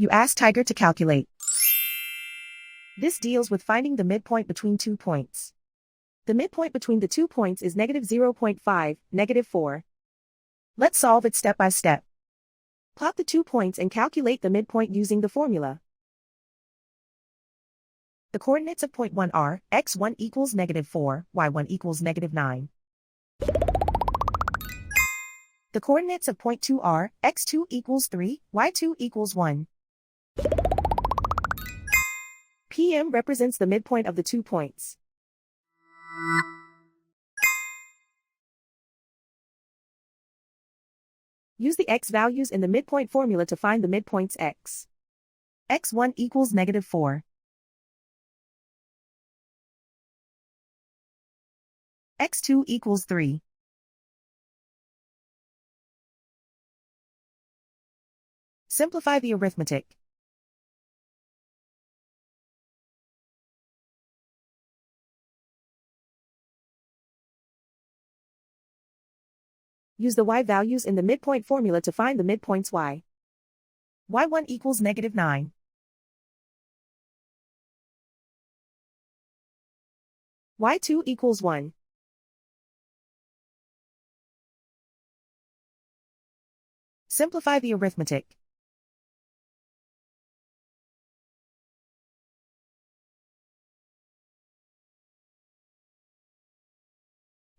You ask Tiger to calculate. This deals with finding the midpoint between 2 points. The midpoint between the 2 points is -0.5, -4. Let's solve it step by step. Plot the 2 points and calculate the midpoint using the formula. The coordinates of point 1 are x1 equals -4, y1 equals -9. The coordinates of point 2 are x2 equals 3, y2 equals 1. PM represents the midpoint of the 2 points. Use the x values in the midpoint formula to find the midpoints x. x1 equals -4. x2 equals 3. Simplify the arithmetic. Use the y values in the midpoint formula to find the midpoints y. y1 equals -9. y2 equals 1. Simplify the arithmetic.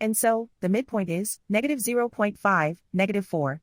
And so, the midpoint is -0.5, -4.